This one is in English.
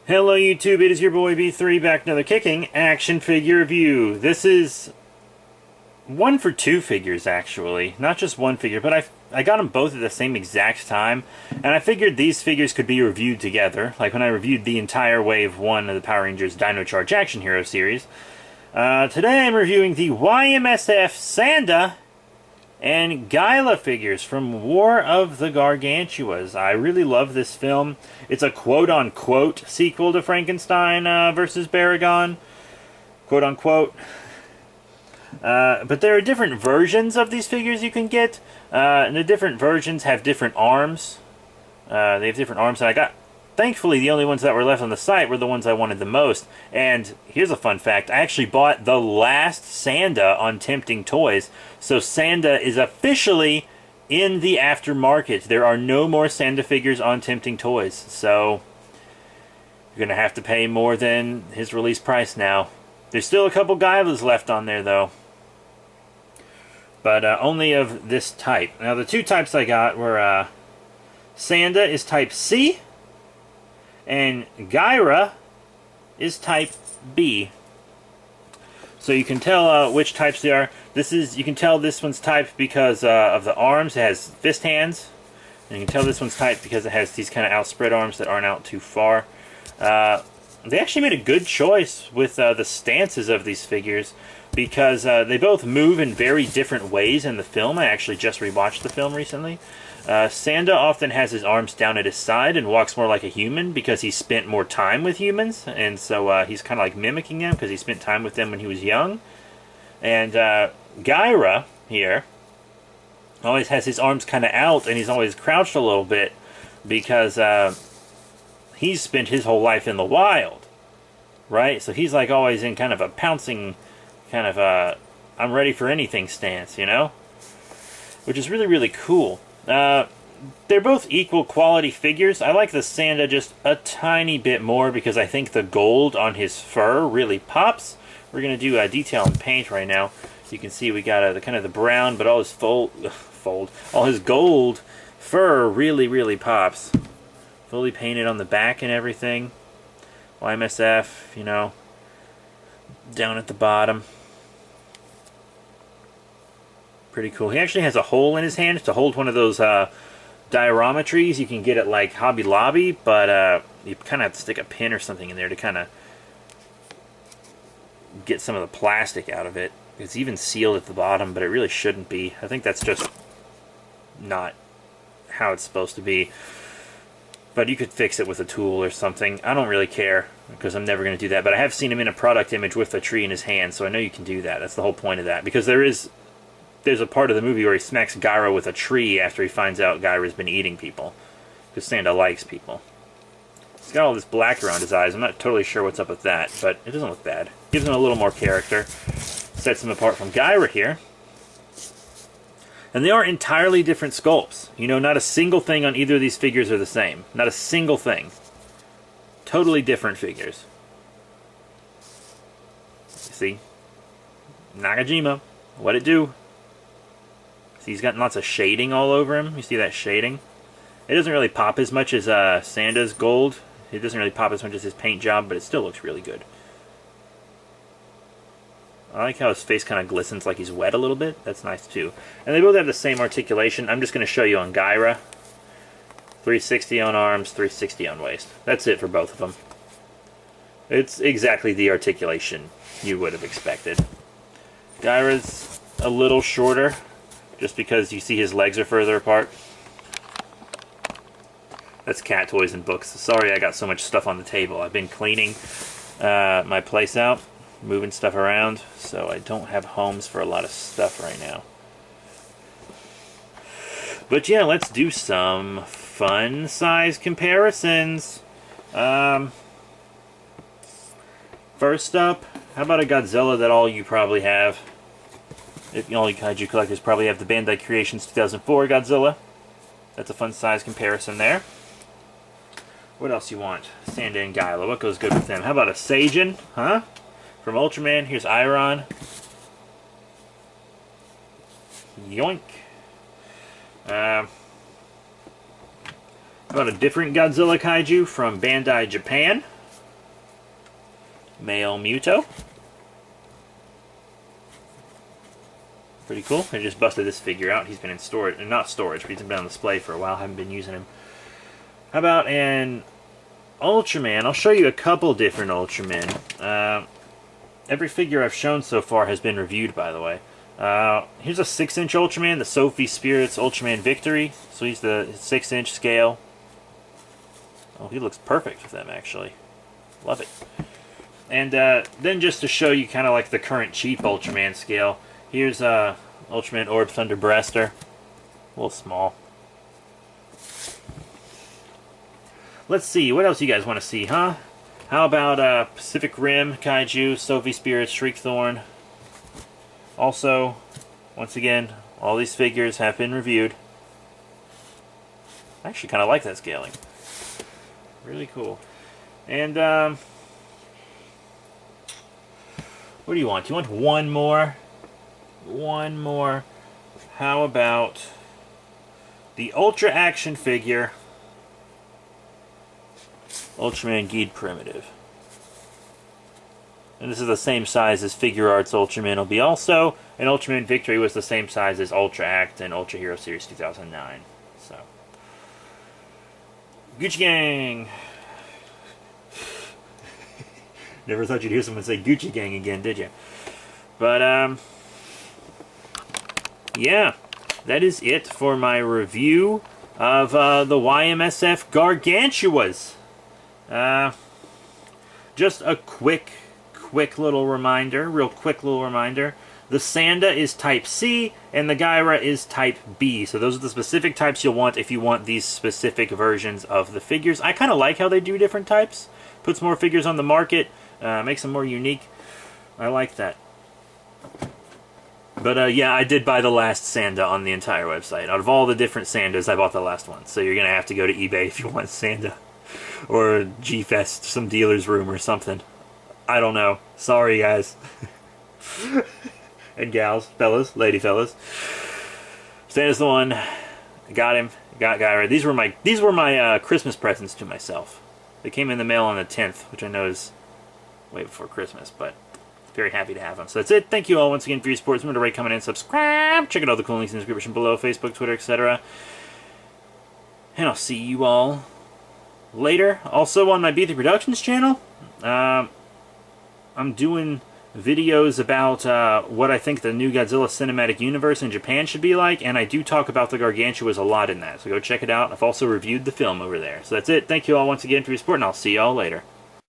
Hello YouTube, it is your boy B3 back another kicking action figure review. This is one for two figures actually, not just one figure, but I got them both at the same exact time, and I figured these figures could be reviewed together, like when I reviewed the entire Wave 1 of the Power Rangers Dino Charge Action Hero series. Today I'm reviewing the Y-MSF Sanda and Gaira figures from War of the Gargantuas. I really love this film. It's a quote-unquote sequel to Frankenstein versus Baragon. Quote-unquote. But there are different versions of these figures you can get. And the different versions have different arms. They have different arms, and I got... Thankfully, the only ones that were left on the site were the ones I wanted the most. And here's a fun fact. I actually bought the last Sanda on Tempting Toys. So Sanda is officially in the aftermarket. There are no more Sanda figures on Tempting Toys. So you're going to have to pay more than his release price now. There's still a couple Gairas left on there, though. But only of this type. Now, the two types I got were... Sanda is type C. And Gaira is type B. So you can tell which types they are. You can tell this one's typed because of the arms. It has fist hands. And you can tell this one's typed because it has these kind of outspread arms that aren't out too far. They actually made a good choice with the stances of these figures, because they both move in very different ways in the film. I actually just rewatched the film recently. Sanda often has his arms down at his side and walks more like a human because he spent more time with humans, and so he's kind of like mimicking them because he spent time with them when he was young. And Gaira here always has his arms kind of out, and he's always crouched a little bit because he's spent his whole life in the wild, right? So he's like always in kind of a pouncing, kind of I'm ready for anything stance, you know? Which is really, really cool. They're both equal quality figures. I like the Sanda just a tiny bit more because I think the gold on his fur really pops. We're going to do a detail and paint right now. You can see we got the kind of the brown, but all his all his gold fur really, really pops. Fully painted on the back and everything. Y-MSF, you know, down at the bottom. Pretty cool. He actually has a hole in his hand to hold one of those diorametries you can get at like Hobby Lobby, but you kind of have to stick a pin or something in there to kind of get some of the plastic out of it. It's even sealed at the bottom, but it really shouldn't be. I think that's just not how it's supposed to be. But you could fix it with a tool or something. I don't really care, because I'm never going to do that. But I have seen him in a product image with a tree in his hand, so I know you can do that. That's the whole point of that. Because there's a part of the movie where he smacks Gaira with a tree after he finds out Gaira's been eating people. Because Sanda likes people. He's got all this black around his eyes. I'm not totally sure what's up with that, but it doesn't look bad. Gives him a little more character. Sets him apart from Gaira here. And they are entirely different sculpts. You know, not a single thing on either of these figures are the same. Not a single thing. Totally different figures. You see? Nakajima. What'd it do? See, he's got lots of shading all over him. You see that shading? It doesn't really pop as much as Sanda's gold. It doesn't really pop as much as his paint job, but it still looks really good. I like how his face kind of glistens like he's wet a little bit. That's nice too. And they both have the same articulation. I'm just going to show you on Gaira. 360 on arms, 360 on waist. That's it for both of them. It's exactly the articulation you would have expected. Gaira's a little shorter, just because you see his legs are further apart. That's cat toys and books. Sorry I got so much stuff on the table. I've been cleaning my place out, moving stuff around, so I don't have homes for a lot of stuff right now. But yeah, let's do some fun size comparisons. First up, how about a Godzilla that all you probably have? If all you kaiju collectors probably have the Bandai Creations 2004 Godzilla. That's a fun size comparison there. What else you want? Sanda and Gaira. What goes good with them? How about a Seijin? Huh? From Ultraman, here's Iron. Yoink. How about a different Godzilla kaiju from Bandai Japan? Male Muto. Pretty cool. I just busted this figure out. He's been in storage, not storage, but he's been on display for a while. Haven't been using him. How about an Ultraman? I'll show you a couple different Ultramen. Every figure I've shown so far has been reviewed, by the way. Here's a 6-inch Ultraman, the Sophie Spirits Ultraman Victory. So he's the 6-inch scale. Oh, he looks perfect with them, actually. Love it. And then just to show you kind of like the current cheap Ultraman scale, here's Ultraman Orb Thunder Blaster. A little small. Let's see, what else you guys want to see, huh? How about Pacific Rim Kaiju, Sophie Spirits, Shriekthorn. Also, once again, all these figures have been reviewed. I actually kind of like that scaling. Really cool. And, what do you want? Do you want one more? One more. How about the Ultra Action figure, Ultraman Geed Primitive. And this is the same size as Figure Arts Ultraman will be also. And Ultraman Victory was the same size as Ultra Act and Ultra Hero Series 2009. So, Gucci Gang! Never thought you'd hear someone say Gucci Gang again, did you? But, yeah. That is it for my review of the Y-MSF Gargantuas. Just a quick little reminder, real quick little reminder. The Sanda is Type C, and the Gaira is Type B. So those are the specific types you'll want if you want these specific versions of the figures. I kind of like how they do different types. Puts more figures on the market, makes them more unique. I like that. But yeah, I did buy the last Sanda on the entire website. Out of all the different Sandas, I bought the last one. So you're going to have to go to eBay if you want Sanda. Or G-Fest, some dealer's room or something. I don't know. Sorry, guys. And gals, fellas, lady fellas. Sanda's the one. Got him. Got Gaira. These were my Christmas presents to myself. They came in the mail on the 10th, which I know is way before Christmas, but very happy to have them. So that's it. Thank you all once again for your support. Remember to rate, comment, and subscribe. Check out all the cool links in the description below. Facebook, Twitter, etc. And I'll see you all later. Also on my Be The Productions channel, I'm doing videos about what I think the new Godzilla cinematic universe in Japan should be like, and I do talk about the Gargantuas a lot in that, so go check it out. I've also reviewed the film over there. So that's it. Thank you all once again for your support, and I'll see you all later.